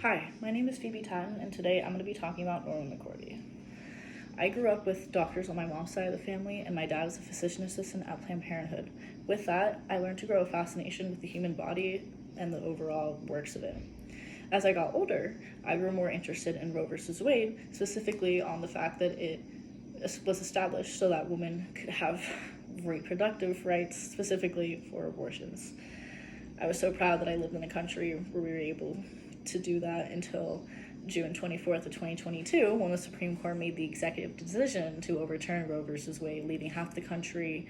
Hi, my name is Phoebe Tan, and today I'm going to be talking about Norma McCorvey. I grew up with doctors on my mom's side of the family, and my dad is a physician assistant at Planned Parenthood. With that, I learned to grow a fascination with the human body and the overall works of it. As I got older, I grew more interested in Roe versus Wade, specifically on the fact that it was established so that women could have reproductive rights, specifically for abortions. I was so proud that I lived in a country where we were able to do that until June 24th of 2022, when the Supreme Court made the executive decision to overturn Roe versus Wade, leaving half the country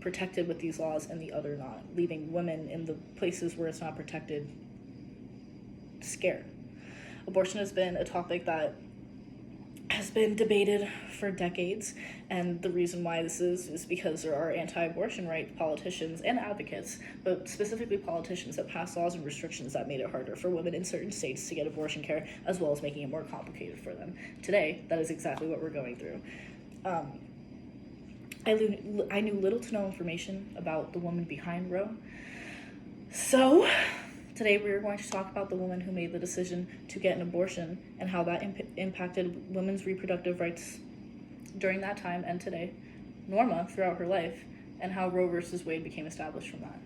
protected with these laws and the other not, leaving women in the places where it's not protected scared. Abortion has been a topic that has been debated for decades, and the reason why this is because there are anti-abortion right politicians and advocates, but specifically politicians, that pass laws and restrictions that made it harder for women in certain states to get abortion care, as well as making it more complicated for them. Today, that is exactly what we're going through. I knew little to no information about the woman behind Roe, so today we are going to talk about the woman who made the decision to get an abortion and how that impacted women's reproductive rights during that time and today, Norma throughout her life, and how Roe versus Wade became established from that.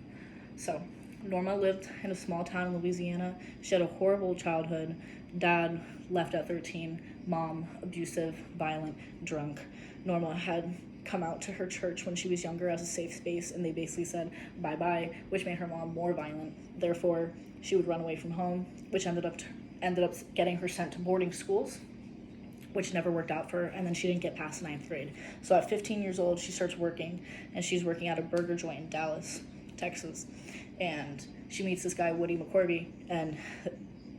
So, Norma lived in a small town in Louisiana. She had a horrible childhood. Dad left at 13, mom abusive, violent, drunk. Norma had come out to her church when she was younger as a safe space, and they basically said bye-bye, which made her mom more violent. Therefore, she would run away from home, which ended up getting her sent to boarding schools, which never worked out for her, and then she didn't get past ninth grade. So at 15 years old, she starts working, and she's working at a burger joint in Dallas, Texas, and she meets this guy, Woody McCorvey, and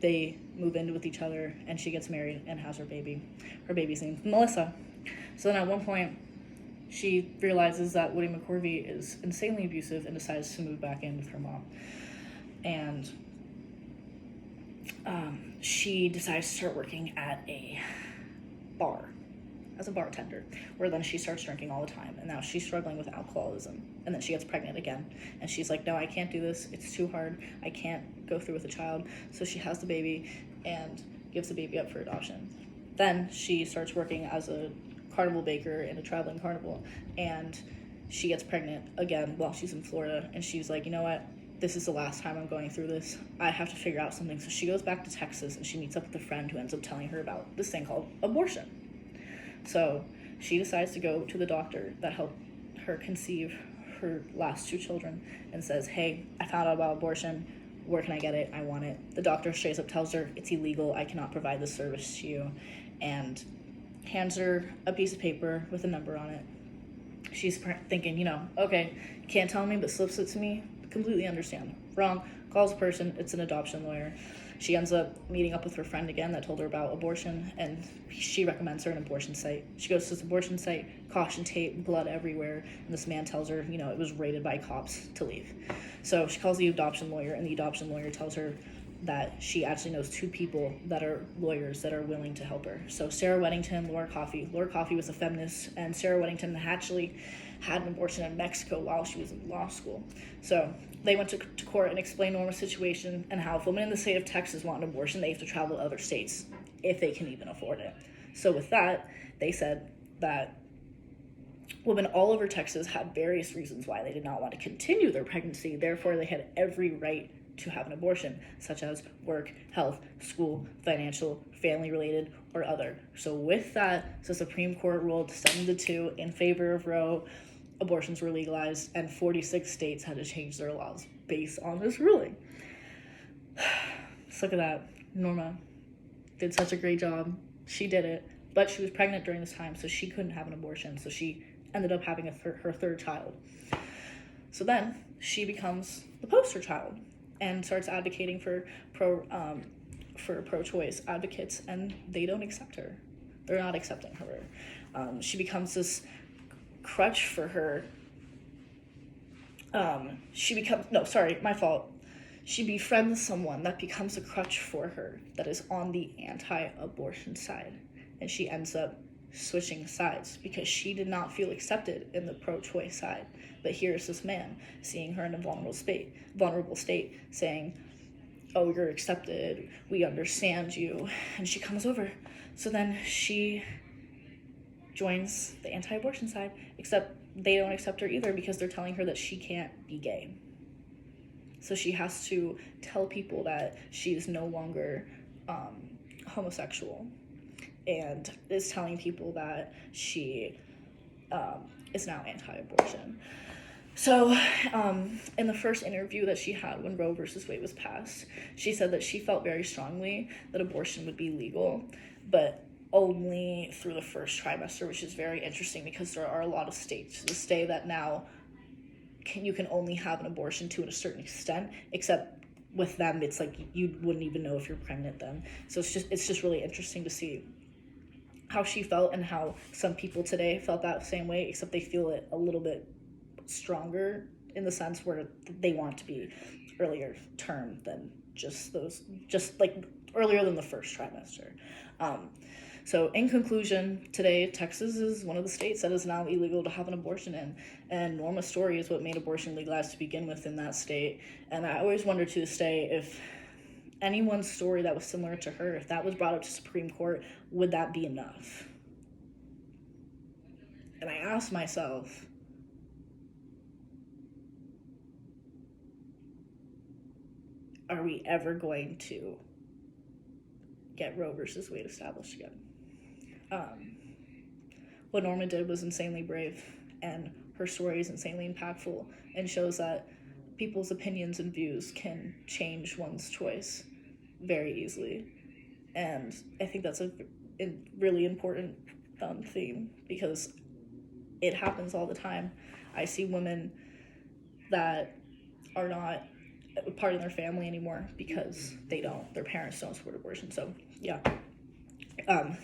they move in with each other, and she gets married and has her baby. Her baby's named Melissa. So then at one point, she realizes that Woody McCorvey is insanely abusive and decides to move back in with her mom. And she decides to start working at a bar as a bartender, where then she starts drinking all the time, and now she's struggling with alcoholism, and then she gets pregnant again, and she's like, no, I can't do this, it's too hard, I can't go through with a child. So she has the baby and gives the baby up for adoption. Then she starts working as a carnival baker in a traveling carnival, and she gets pregnant again while she's in Florida, and she's like, you know what, this is the last time I'm going through this, I have to figure out something. So she goes back to Texas, and she meets up with a friend who ends up telling her about this thing called abortion. So she decides to go to the doctor that helped her conceive her last two children and says, hey, I found out about abortion, where can I get it, I want it. The doctor straight up tells her it's illegal, I cannot provide this service to you, and hands her a piece of paper with a number on it. She's thinking, okay, can't tell me, but slips it to me, completely understand. Wrong, calls a person, it's an adoption lawyer. She ends up meeting up with her friend again that told her about abortion, and she recommends her an abortion site. She goes to this abortion site, caution tape, blood everywhere, and this man tells her, it was raided by cops, to leave. So she calls the adoption lawyer, and the adoption lawyer tells her that she actually knows two people that are lawyers that are willing to help her. So Sarah Weddington, Laura Coffey. Laura Coffey was a feminist, and Sarah Weddington actually had an abortion in Mexico while she was in law school. So they went to court and explained Norma's situation and how if women in the state of Texas want an abortion, they have to travel to other states if they can even afford it. So with that, they said that women all over Texas had various reasons why they did not want to continue their pregnancy. Therefore, they had every right to have an abortion, such as work, health, school, financial, family-related, or other. So with that, the Supreme Court ruled 7-2 in favor of Roe. Abortions were legalized, and 46 states had to change their laws based on this ruling. Just look at that. Norma did such a great job. She did it, but she was pregnant during this time, so she couldn't have an abortion, so she ended up having her third child. So then she becomes the poster child and starts advocating for pro-choice advocates, and they don't accept her. They're not accepting her. She becomes this crutch for her. She befriends someone that becomes a crutch for her that is on the anti-abortion side, and she ends up switching sides because she did not feel accepted in the pro-choice side. But here's this man seeing her in a vulnerable state, saying, oh, you're accepted, we understand you, and she comes over. So then she joins the anti-abortion side, except they don't accept her either because they're telling her that she can't be gay. So she has to tell people that she's no longer homosexual, and is telling people that she is now anti-abortion. So in the first interview that she had when Roe versus Wade was passed, she said that she felt very strongly that abortion would be legal, but only through the first trimester, which is very interesting because there are a lot of states to this day that now you can only have an abortion to a certain extent, except with them it's like you wouldn't even know if you're pregnant then. So it's just really interesting to see how she felt and how some people today felt that same way, except they feel it a little bit stronger in the sense where they want to be earlier term than just like earlier than the first trimester. So in conclusion, today Texas is one of the states that is now illegal to have an abortion in, and Norma Story is what made abortion legalized to begin with in that state. And I always wonder to this day if anyone's story that was similar to her, if that was brought up to Supreme Court, would that be enough? And I ask myself, are we ever going to get Roe versus Wade established again? What Norma did was insanely brave, and her story is insanely impactful and shows that people's opinions and views can change one's choice very easily. And I think that's a really important theme because it happens all the time. I see women that are not part of their family anymore because their parents don't support abortion. So yeah, that